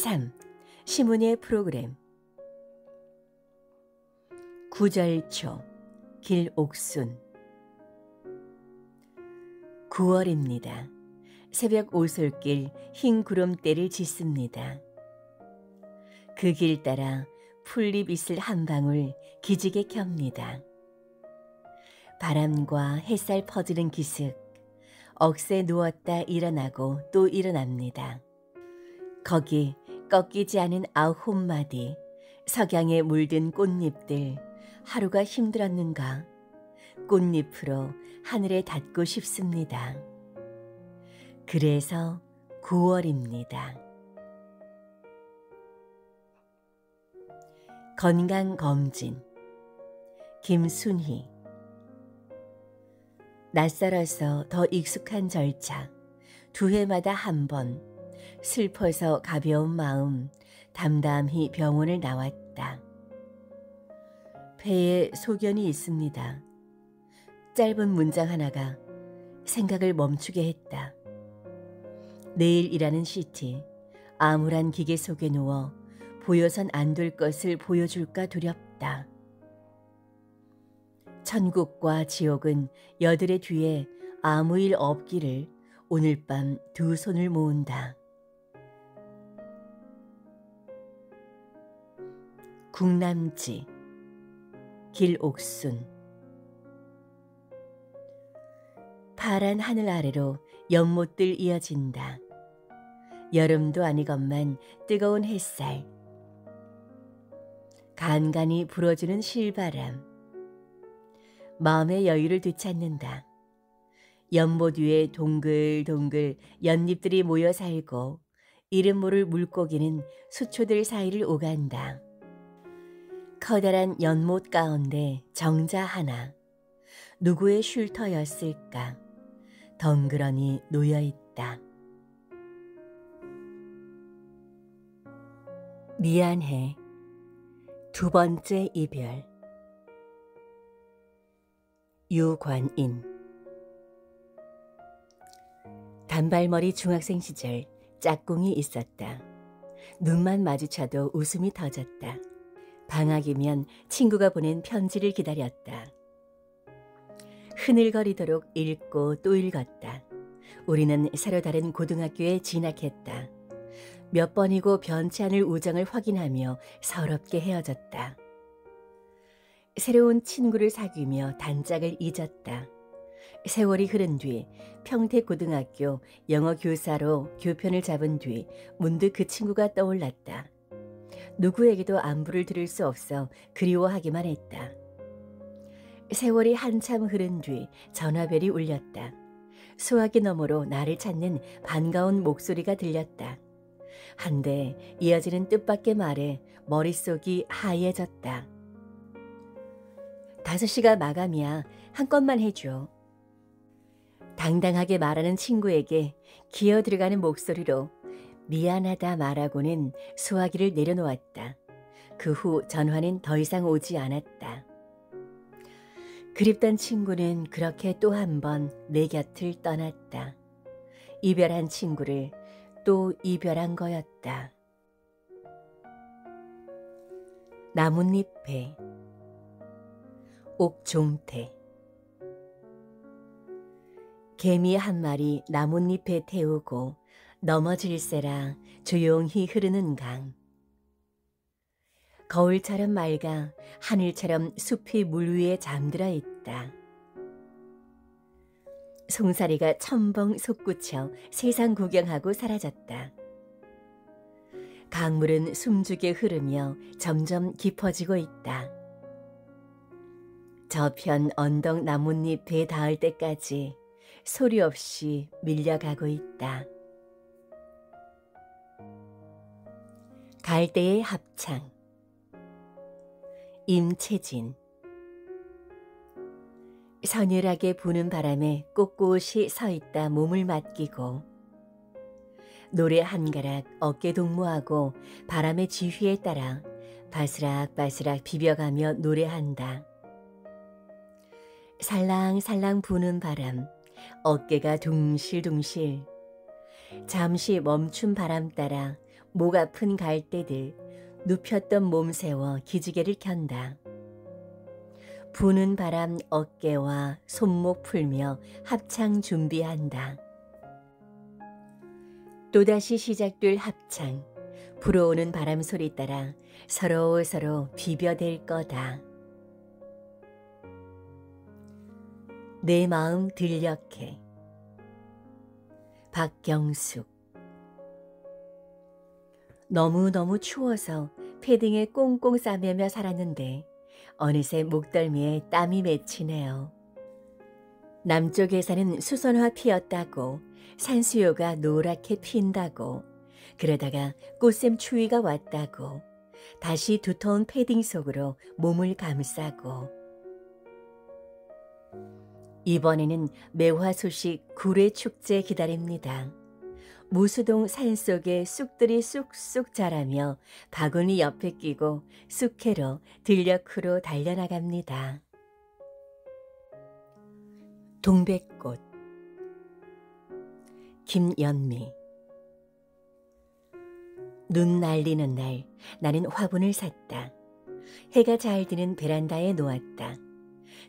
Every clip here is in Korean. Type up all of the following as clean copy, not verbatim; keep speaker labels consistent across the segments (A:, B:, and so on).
A: 3. 시문의 프로그램. 구절초 길옥순. 9월입니다. 새벽 오솔길 흰 구름대를 짓습니다. 그 길 따라 풀잎 이슬 한 방울 기지개 켭니다. 바람과 햇살 퍼지는 기슭, 억새 누웠다 일어나고 또 일어납니다. 거기 꺾이지 않은 9마디 석양에 물든 꽃잎들, 하루가 힘들었는가 꽃잎으로 하늘에 닿고 싶습니다. 그래서 9월입니다. 건강검진. 김순희. 낯설어서 더 익숙한 절차, 2회마다 한 번, 슬퍼서 가벼운 마음, 담담히 병원을 나왔다. 폐에 소견이 있습니다. 짧은 문장 하나가 생각을 멈추게 했다. 내일 일하는 CT, 암울한 기계 속에 누워 보여선 안 될 것을 보여줄까 두렵다. 천국과 지옥은 여들의 뒤에 아무 일 없기를 오늘 밤 2 손을 모은다. 국남지. 길옥순. 파란 하늘 아래로 연못들 이어진다. 여름도 아니건만 뜨거운 햇살, 간간히 불어주는 실바람, 마음의 여유를 되찾는다. 연못 위에 동글동글 연잎들이 모여 살고 이름 모를 물고기는 수초들 사이를 오간다. 커다란 연못 가운데 정자 하나, 누구의 쉴터였을까 덩그러니 놓여있다. 미안해. 2번째 이별. 유관인. 단발머리 중학생 시절 짝꿍이 있었다. 눈만 마주쳐도 웃음이 터졌다. 방학이면 친구가 보낸 편지를 기다렸다. 흐늘거리도록 읽고 또 읽었다. 우리는 서로 다른 고등학교에 진학했다. 몇 번이고 변치 않을 우정을 확인하며 서럽게 헤어졌다. 새로운 친구를 사귀며 단짝을 잊었다. 세월이 흐른 뒤 평택고등학교 영어교사로 교편을 잡은 뒤 문득 그 친구가 떠올랐다. 누구에게도 안부를 들을 수 없어 그리워하기만 했다. 세월이 한참 흐른 뒤 전화벨이 울렸다. 수화기 너머로 나를 찾는 반가운 목소리가 들렸다. 한데 이어지는 뜻밖의 말에 머릿속이 하얘졌다. 5시가 마감이야. 한 건만 해줘. 당당하게 말하는 친구에게 기어 들어가는 목소리로 미안하다 말하고는 수화기를 내려놓았다. 그 후 전화는 더 이상 오지 않았다. 그립던 친구는 그렇게 또 한 번 내 곁을 떠났다. 이별한 친구를 또 이별한 거였다. 나뭇잎에. 옥종태. 개미 한 마리 나뭇잎에 태우고 넘어질세라 조용히 흐르는 강. 거울처럼 맑아 하늘처럼 숲이 물 위에 잠들어 있다. 송사리가 첨벙 솟구쳐 세상 구경하고 사라졌다. 강물은 숨죽여 흐르며 점점 깊어지고 있다. 저편 언덕 나뭇잎에 닿을 때까지 소리 없이 밀려가고 있다. 갈대의 합창. 임채진. 서늘하게 부는 바람에 꼿꼿이 서 있다 몸을 맡기고 노래 한 가락 어깨 동무하고 바람의 지휘에 따라 바스락바스락 비벼가며 노래한다. 살랑살랑 부는 바람, 어깨가 둥실둥실. 잠시 멈춘 바람 따라 목 아픈 갈대들 눕혔던 몸 세워 기지개를 켠다. 부는 바람 어깨와 손목 풀며 합창 준비한다. 또다시 시작될 합창. 불어오는 바람 소리 따라 서로 비벼댈 거다. 내 마음 들녘에. 박경숙. 너무너무 추워서 패딩에 꽁꽁 싸매며 살았는데 어느새 목덜미에 땀이 맺히네요. 남쪽에서는 수선화 피었다고, 산수유가 노랗게 핀다고, 그러다가 꽃샘 추위가 왔다고, 다시 두터운 패딩 속으로 몸을 감싸고. 이번에는 매화 소식 구례 축제 기다립니다. 무수동 산속에 쑥들이 쑥쑥 자라며 바구니 옆에 끼고 쑥회로 들녘으로 달려나갑니다. 동백꽃. 김연미. 눈 날리는 날 나는 화분을 샀다. 해가 잘 드는 베란다에 놓았다.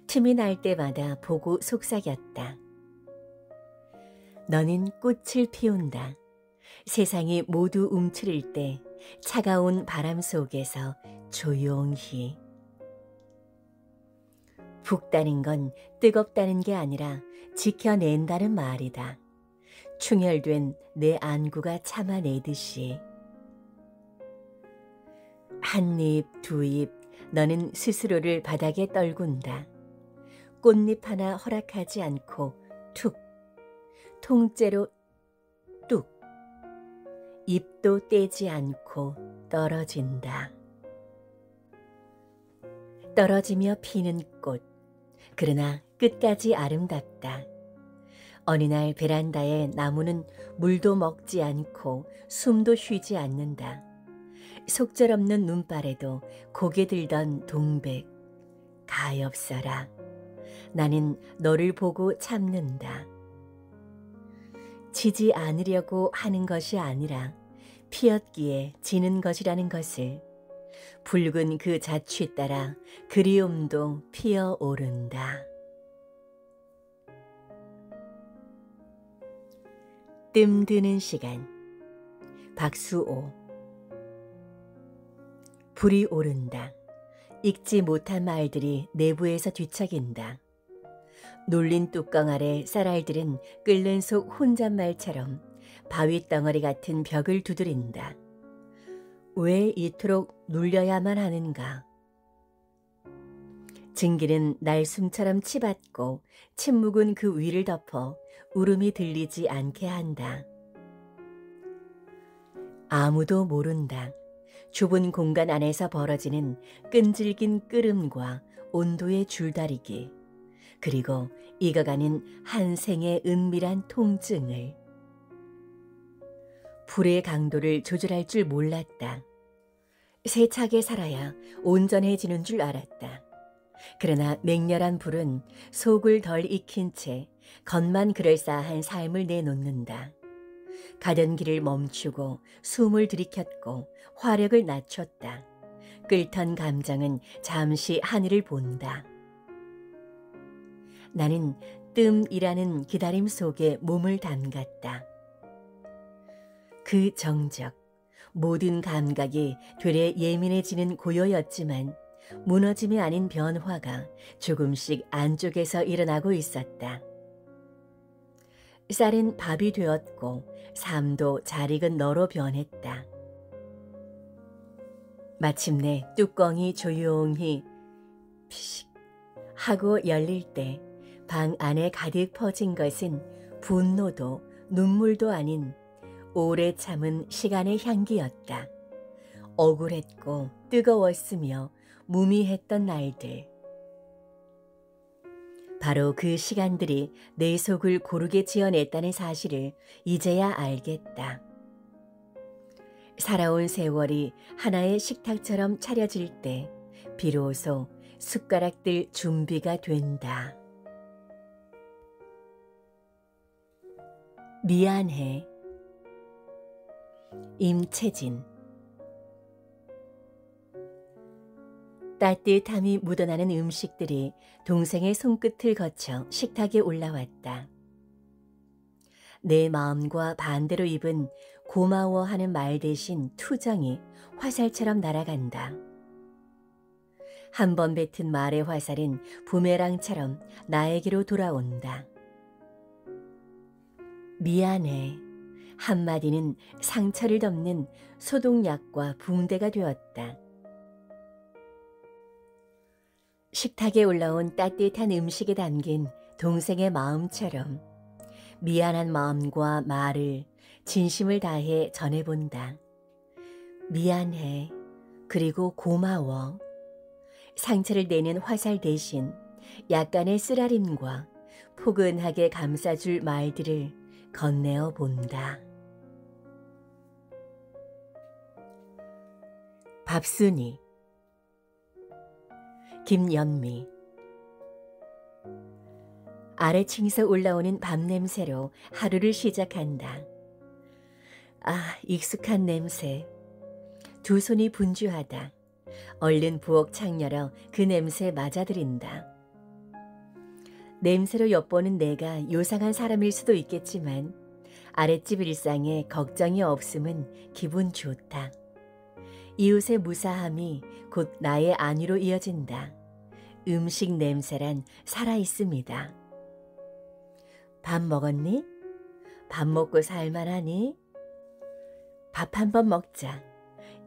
A: 틈이 날 때마다 보고 속삭였다. 너는 꽃을 피운다. 세상이 모두 움츠릴 때 차가운 바람 속에서 조용히. 붓다는 건 뜨겁다는 게 아니라 지켜낸다는 말이다. 충혈된 내 안구가 참아내듯이. 한 입, 두 입, 너는 스스로를 바닥에 떨군다. 꽃잎 하나 허락하지 않고 툭, 통째로 뚝, 입도 떼지 않고 떨어진다. 떨어지며 피는 꽃, 그러나 끝까지 아름답다. 어느 날 베란다에 나무는 물도 먹지 않고 숨도 쉬지 않는다. 속절없는 눈발에도 고개 들던 동백, 가엾어라. 나는 너를 보고 참는다. 지지 않으려고 하는 것이 아니라 피었기에 지는 것이라는 것을, 붉은 그 자취 따라 그리움도 피어오른다. 뜸드는 시간. 박수오. 불이 오른다. 읽지 못한 말들이 내부에서 뒤척인다. 눌린 뚜껑 아래 쌀알들은 끓는 속 혼잣말처럼 바위 덩어리 같은 벽을 두드린다. 왜 이토록 눌려야만 하는가? 증기는 날숨처럼 치받고 침묵은 그 위를 덮어 울음이 들리지 않게 한다. 아무도 모른다. 좁은 공간 안에서 벌어지는 끈질긴 끓음과 온도의 줄다리기, 그리고 익어가는 한 생의 은밀한 통증을. 불의 강도를 조절할 줄 몰랐다. 세차게 살아야 온전해지는 줄 알았다. 그러나 맹렬한 불은 속을 덜 익힌 채 겉만 그럴싸한 삶을 내놓는다. 가던 길을 멈추고 숨을 들이켰고 화력을 낮췄다. 끓던 감정은 잠시 하늘을 본다. 나는 뜸이라는 기다림 속에 몸을 담갔다. 그 정적, 모든 감각이 되레 예민해지는 고요였지만 무너짐이 아닌 변화가 조금씩 안쪽에서 일어나고 있었다. 쌀은 밥이 되었고 삶도 잘 익은 너로 변했다. 마침내 뚜껑이 조용히 피식 하고 열릴 때 방 안에 가득 퍼진 것은 분노도 눈물도 아닌 오래 참은 시간의 향기였다. 억울했고 뜨거웠으며 무미했던 날들. 바로 그 시간들이 내 속을 고르게 지어냈다는 사실을 이제야 알겠다. 살아온 세월이 하나의 식탁처럼 차려질 때 비로소 숟가락들 준비가 된다. 미안해. 임채진. 따뜻함이 묻어나는 음식들이 동생의 손끝을 거쳐 식탁에 올라왔다. 내 마음과 반대로 입은 고마워하는 말 대신 투정이 화살처럼 날아간다. 한 번 뱉은 말의 화살은 부메랑처럼 나에게로 돌아온다. 미안해. 한마디는 상처를 덮는 소독약과 붕대가 되었다. 식탁에 올라온 따뜻한 음식에 담긴 동생의 마음처럼 미안한 마음과 말을 진심을 다해 전해본다. 미안해. 그리고 고마워. 상처를 내는 화살 대신 약간의 쓰라림과 포근하게 감싸줄 말들을 건네어 본다. 밥순이. 김연미. 아래층에서 올라오는 밥 냄새로 하루를 시작한다. 아, 익숙한 냄새. 두 손이 분주하다. 얼른 부엌 창 열어 그 냄새에 맞아들인다. 냄새로 엿보는 내가 요상한 사람일 수도 있겠지만 아랫집 일상에 걱정이 없음은 기분 좋다. 이웃의 무사함이 곧 나의 안위로 이어진다. 음식 냄새란 살아있습니다. 밥 먹었니? 밥 먹고 살만하니? 밥 한 번 먹자.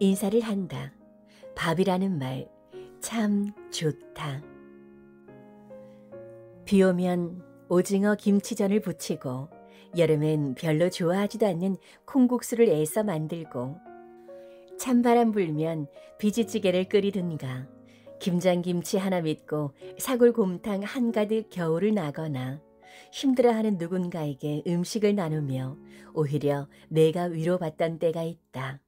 A: 인사를 한다. 밥이라는 말 참 좋다. 비 오면 오징어 김치전을 부치고 여름엔 별로 좋아하지도 않는 콩국수를 애써 만들고 찬바람 불면 비지찌개를 끓이든가 김장김치 하나 믿고 사골곰탕 한가득 겨울을 나거나 힘들어하는 누군가에게 음식을 나누며 오히려 내가 위로받던 때가 있다.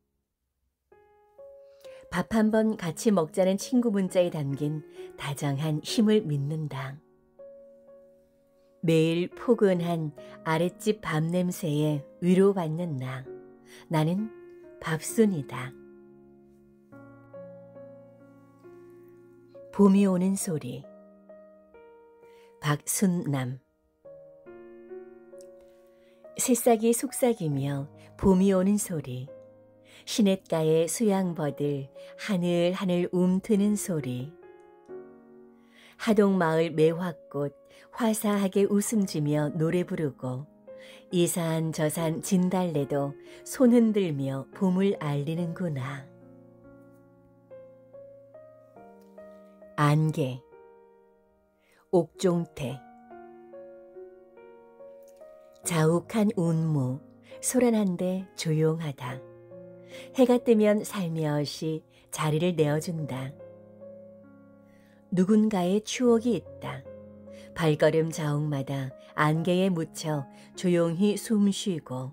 A: 밥 한 번 같이 먹자는 친구 문자에 담긴 다정한 힘을 믿는다. 매일 포근한 아랫집 밥 냄새에 위로받는 나. 나는 밥순이다. 봄이 오는 소리. 박순남. 새싹이 속삭이며 봄이 오는 소리. 시냇가의 수양버들 하늘하늘 움트는 소리. 하동마을 매화꽃 화사하게 웃음지며 노래 부르고 이산 저산 진달래도 손 흔들며 봄을 알리는구나. 안개. 옥종태. 자욱한 운무, 소란한데 조용하다. 해가 뜨면 살며시 자리를 내어준다. 누군가의 추억이 있다. 발걸음 자욱마다 안개에 묻혀 조용히 숨쉬고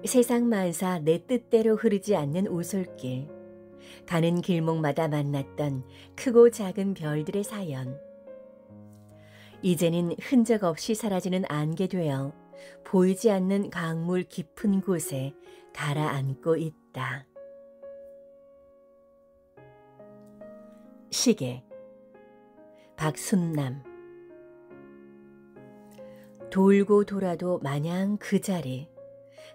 A: 세상 만사 내 뜻대로 흐르지 않는 오솔길, 가는 길목마다 만났던 크고 작은 별들의 사연. 이제는 흔적 없이 사라지는 안개 되어 보이지 않는 강물 깊은 곳에 가라앉고 있다. 시계. 박순남. 돌고 돌아도 마냥 그 자리.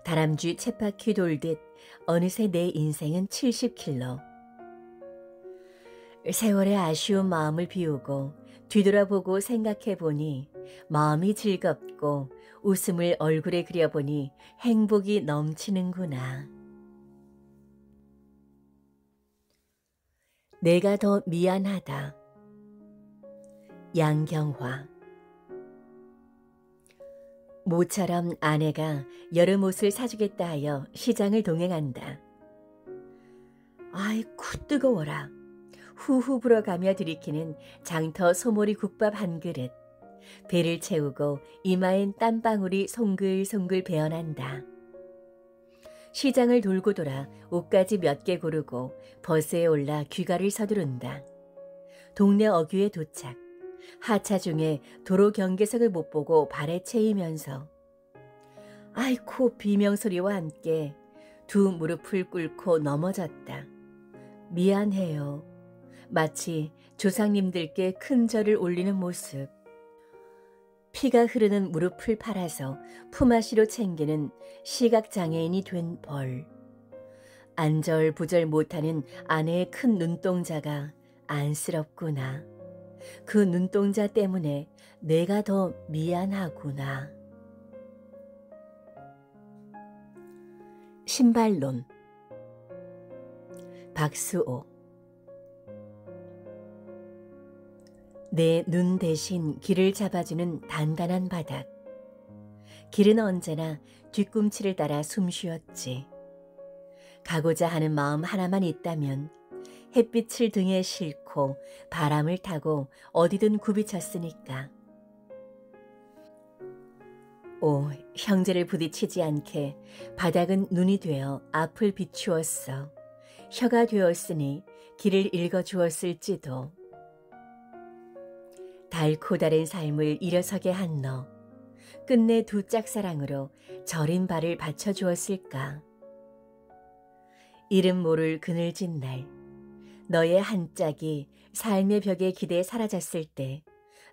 A: 다람쥐 쳇바퀴 돌듯 어느새 내 인생은 70km. 세월의 아쉬운 마음을 비우고 뒤돌아보고 생각해보니 마음이 즐겁고 웃음을 얼굴에 그려보니 행복이 넘치는구나. 내가 더 미안하다. 양경화. 모처럼 아내가 여름 옷을 사주겠다 하여 시장을 동행한다. 아이쿠 뜨거워라. 후후 불어가며 들이키는 장터 소모리 국밥 한 그릇. 배를 채우고 이마엔 땀방울이 송글송글 배어난다. 시장을 돌고 돌아 옷가지 몇 개 고르고 버스에 올라 귀가를 서두른다. 동네 어귀에 도착. 하차 중에 도로 경계석을 못 보고 발에 채이면서 아이코 비명소리와 함께 두 무릎을 꿇고 넘어졌다. 미안해요. 마치 조상님들께 큰 절을 올리는 모습. 피가 흐르는 무릎을 팔아서 품앗이로 챙기는 시각장애인이 된 벌. 안절부절 못하는 아내의 큰 눈동자가 안쓰럽구나. 그 눈동자 때문에 내가 더 미안하구나. 신발론. 박수호. 내 눈 대신 길을 잡아주는 단단한 바닥. 길은 언제나 뒤꿈치를 따라 숨쉬었지. 가고자 하는 마음 하나만 있다면 햇빛을 등에 싣고 바람을 타고 어디든 굽이쳤으니까. 오, 형제를 부딪히지 않게 바닥은 눈이 되어 앞을 비추었어. 혀가 되었으니 길을 읽어주었을지도. 달고 다른 삶을 일어서게 한 너, 끝내 두 짝사랑으로 저린 발을 받쳐주었을까. 이름 모를 그늘진 날, 너의 한 짝이 삶의 벽에 기대 사라졌을 때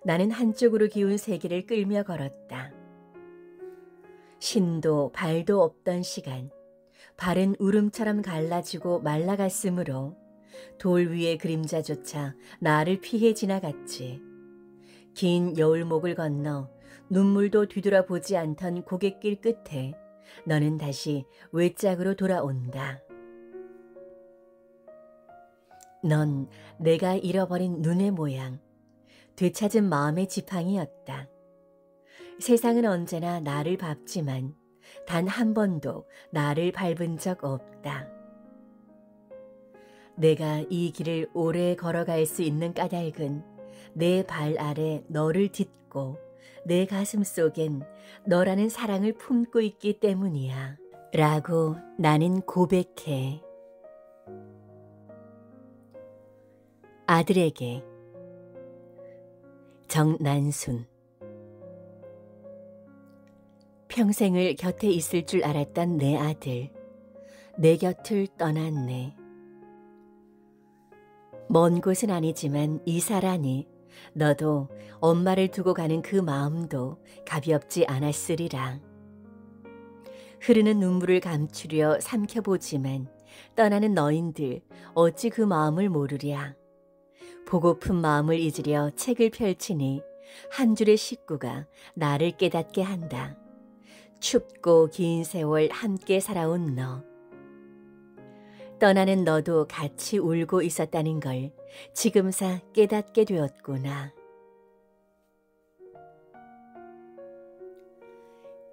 A: 나는 한쪽으로 기운 세계를 끌며 걸었다. 신도 발도 없던 시간, 발은 울음처럼 갈라지고 말라갔으므로 돌 위의 그림자조차 나를 피해 지나갔지. 긴 여울목을 건너 눈물도 뒤돌아보지 않던 고갯길 끝에 너는 다시 외짝으로 돌아온다. 넌 내가 잃어버린 눈의 모양, 되찾은 마음의 지팡이였다. 세상은 언제나 나를 밟지만 단 한 번도 나를 밟은 적 없다. 내가 이 길을 오래 걸어갈 수 있는 까닭은 내 발 아래 너를 딛고 내 가슴 속엔 너라는 사랑을 품고 있기 때문이야. 라고 나는 고백해. 아들에게. 정난순. 평생을 곁에 있을 줄 알았던 내 아들, 내 곁을 떠났네. 먼 곳은 아니지만 이사라니 너도 엄마를 두고 가는 그 마음도 가볍지 않았으리라. 흐르는 눈물을 감추려 삼켜보지만 떠나는 너인들 어찌 그 마음을 모르랴. 보고픈 마음을 잊으려 책을 펼치니 한 줄의 식구가 나를 깨닫게 한다. 춥고 긴 세월 함께 살아온 너. 떠나는 너도 같이 울고 있었다는 걸 지금사 깨닫게 되었구나.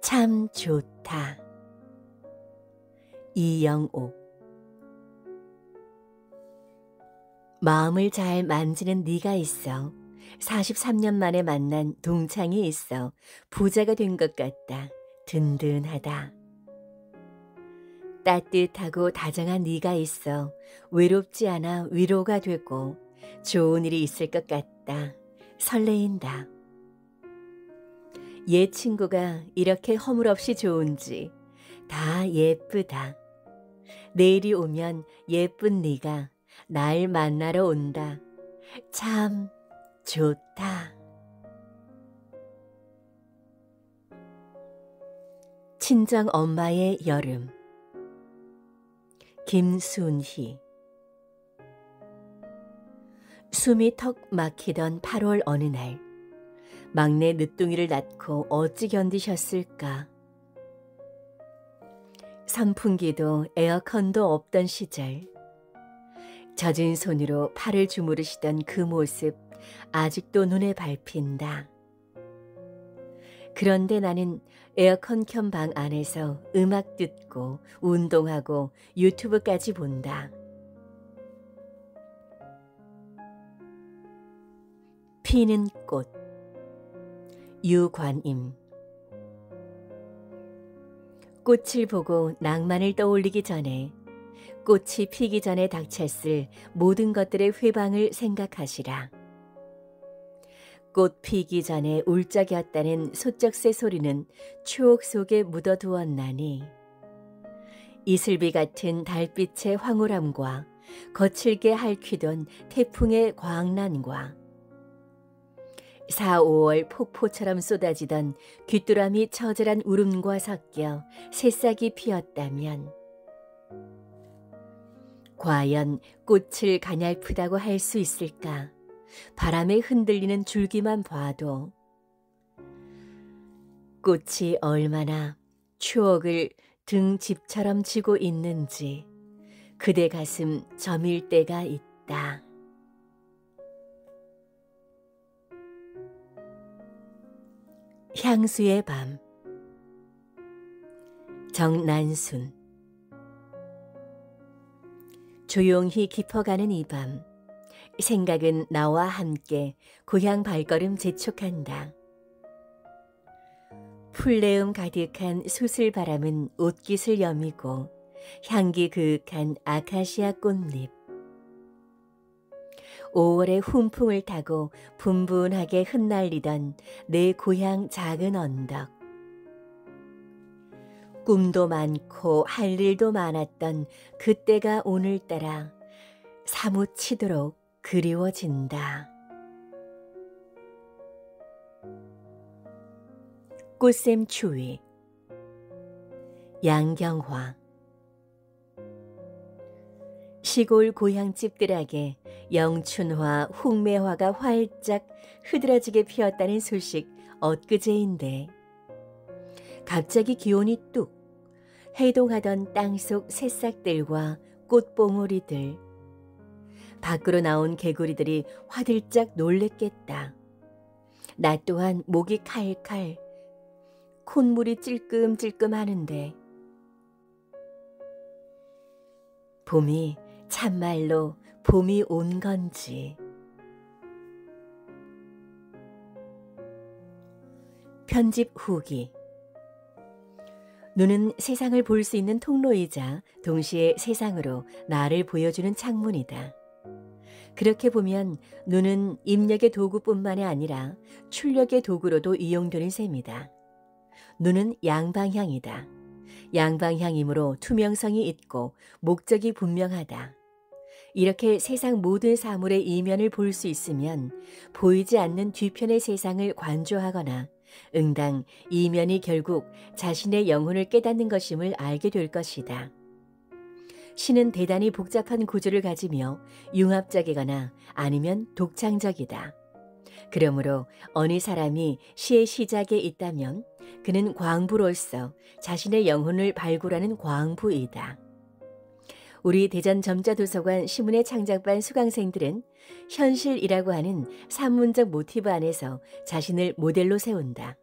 A: 참 좋다. 이영옥. 마음을 잘 만지는 네가 있어. 43년 만에 만난 동창이 있어. 부자가 된 것 같다. 든든하다. 따뜻하고 다정한 네가 있어. 외롭지 않아 위로가 되고 좋은 일이 있을 것 같다. 설레인다. 옛 친구가 이렇게 허물없이 좋은지 다 예쁘다. 내일이 오면 예쁜 네가 날 만나러 온다. 참 좋다. 친정 엄마의 여름. 김순희. 숨이 턱 막히던 8월 어느 날, 막내 늦둥이를 낳고 어찌 견디셨을까. 선풍기도 에어컨도 없던 시절, 젖은 손으로 팔을 주무르시던 그 모습 아직도 눈에 밟힌다. 그런데 나는 에어컨 켠 방 안에서 음악 듣고 운동하고 유튜브까지 본다. 피는 꽃. 유관임. 꽃을 보고 낭만을 떠올리기 전에, 꽃이 피기 전에 닥쳤을 모든 것들의 회방을 생각하시라. 꽃 피기 전에 울적였다는 소쩍새 소리는 추억 속에 묻어두었나니 이슬비 같은 달빛의 황홀함과 거칠게 핥히던 태풍의 광란과 4, 5월 폭포처럼 쏟아지던 귀뚜라미 처절한 울음과 섞여 새싹이 피었다면 과연 꽃을 가냘프다고 할 수 있을까? 바람에 흔들리는 줄기만 봐도 꽃이 얼마나 추억을 등집처럼 지고 있는지 그대 가슴 저밀 때가 있다. 향수의 밤. 정난순. 조용히 깊어가는 이 밤, 생각은 나와 함께 고향 발걸음 재촉한다. 풀내음 가득한 수슬바람은 옷깃을 여미고 향기 그윽한 아카시아 꽃잎. 5월의 훈풍을 타고 분분하게 흩날리던 내 고향 작은 언덕. 꿈도 많고 할 일도 많았던 그때가 오늘따라 사무치도록 그리워진다. 꽃샘 추위. 양경화. 시골 고향집들에게 영춘화, 홍매화가 활짝 흐드러지게 피었다는 소식 엊그제인데 갑자기 기온이 뚝 해동하던 땅속 새싹들과 꽃봉오리들, 밖으로 나온 개구리들이 화들짝 놀랬겠다. 나 또한 목이 칼칼, 콧물이 찔끔찔끔 하는데 봄이 참말로 봄이 온 건지. 편집 후기. 눈은 세상을 볼 수 있는 통로이자 동시에 세상으로 나를 보여주는 창문이다. 그렇게 보면 눈은 입력의 도구뿐만이 아니라 출력의 도구로도 이용되는 셈이다. 눈은 양방향이다. 양방향이므로 투명성이 있고 목적이 분명하다. 이렇게 세상 모든 사물의 이면을 볼 수 있으면 보이지 않는 뒤편의 세상을 관조하거나 응당 이면이 결국 자신의 영혼을 깨닫는 것임을 알게 될 것이다. 시는 대단히 복잡한 구조를 가지며 융합적이거나 아니면 독창적이다. 그러므로 어느 사람이 시의 시작에 있다면 그는 광부로서 자신의 영혼을 발굴하는 광부이다. 우리 대전 점자도서관 시문회 창작반 수강생들은 현실이라고 하는 산문적 모티브 안에서 자신을 모델로 세운다.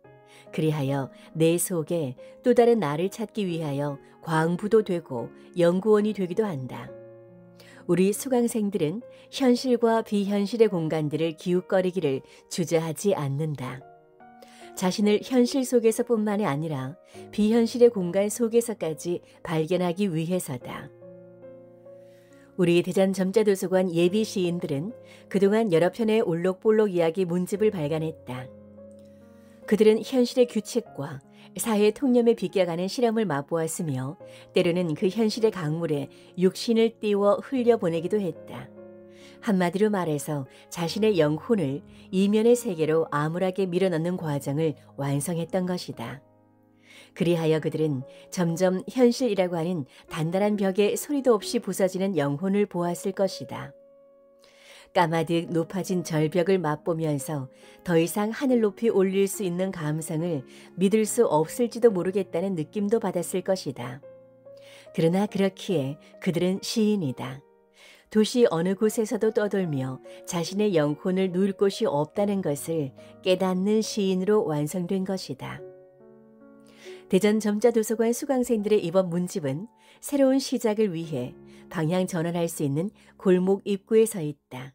A: 그리하여 내 속에 또 다른 나를 찾기 위하여 광부도 되고 연구원이 되기도 한다. 우리 수강생들은 현실과 비현실의 공간들을 기웃거리기를 주저하지 않는다. 자신을 현실 속에서뿐만이 아니라 비현실의 공간 속에서까지 발견하기 위해서다. 우리 대전 점자도서관 예비 시인들은 그동안 여러 편의 올록볼록 이야기 문집을 발간했다. 그들은 현실의 규칙과 사회 통념에 비껴가는 실험을 맛보았으며 때로는 그 현실의 강물에 육신을 띄워 흘려보내기도 했다. 한마디로 말해서 자신의 영혼을 이면의 세계로 암울하게 밀어넣는 과정을 완성했던 것이다. 그리하여 그들은 점점 현실이라고 하는 단단한 벽에 소리도 없이 부서지는 영혼을 보았을 것이다. 까마득 높아진 절벽을 맛보면서 더 이상 하늘 높이 올릴 수 있는 감성을 믿을 수 없을지도 모르겠다는 느낌도 받았을 것이다. 그러나 그렇기에 그들은 시인이다. 도시 어느 곳에서도 떠돌며 자신의 영혼을 누울 곳이 없다는 것을 깨닫는 시인으로 완성된 것이다. 대전 점자도서관 수강생들의 이번 문집은 새로운 시작을 위해 방향 전환할 수 있는 골목 입구에 서 있다.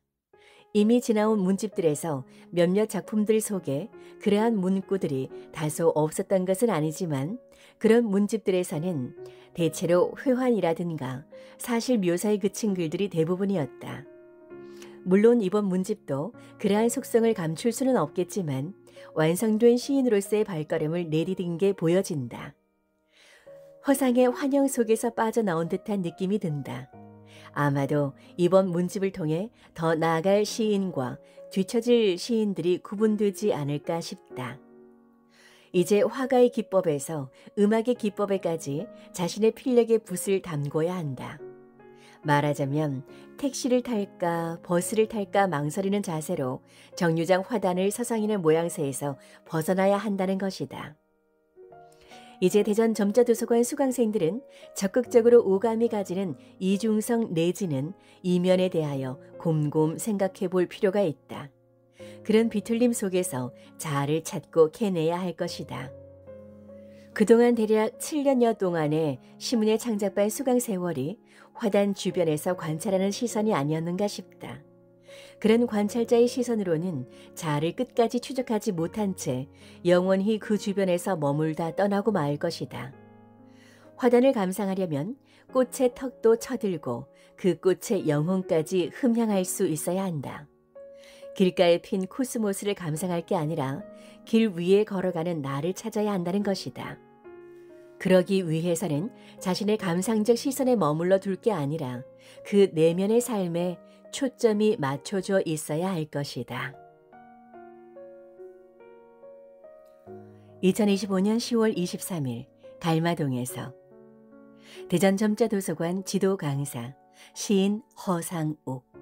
A: 이미 지나온 문집들에서 몇몇 작품들 속에 그러한 문구들이 다소 없었던 것은 아니지만 그런 문집들에서는 대체로 회환이라든가 사실 묘사에 그친 글들이 대부분이었다. 물론 이번 문집도 그러한 속성을 감출 수는 없겠지만 완성된 시인으로서의 발걸음을 내디딘 게 보여진다. 허상의 환영 속에서 빠져나온 듯한 느낌이 든다. 아마도 이번 문집을 통해 더 나아갈 시인과 뒤처질 시인들이 구분되지 않을까 싶다. 이제 화가의 기법에서 음악의 기법에까지 자신의 필력의 붓을 담궈야 한다. 말하자면 택시를 탈까 버스를 탈까 망설이는 자세로 정류장 화단을 서성이는 모양새에서 벗어나야 한다는 것이다. 이제 대전 점자도서관 수강생들은 적극적으로 오감이 가지는 이중성 내지는 이면에 대하여 곰곰 생각해 볼 필요가 있다. 그런 비틀림 속에서 자아를 찾고 캐내야 할 것이다. 그동안 대략 7년여 동안의 시문의 창작반 수강 세월이 화단 주변에서 관찰하는 시선이 아니었는가 싶다. 그런 관찰자의 시선으로는 자아를 끝까지 추적하지 못한 채 영원히 그 주변에서 머물다 떠나고 말 것이다. 화단을 감상하려면 꽃의 턱도 쳐들고 그 꽃의 영혼까지 흠향할 수 있어야 한다. 길가에 핀 코스모스를 감상할 게 아니라 길 위에 걸어가는 나를 찾아야 한다는 것이다. 그러기 위해서는 자신의 감상적 시선에 머물러 둘 게 아니라 그 내면의 삶에 초점이 맞춰져 있어야 할 것이다. 2025년 10월 23일 갈마동에서 대전 점자도서관 지도 강사 시인 허상욱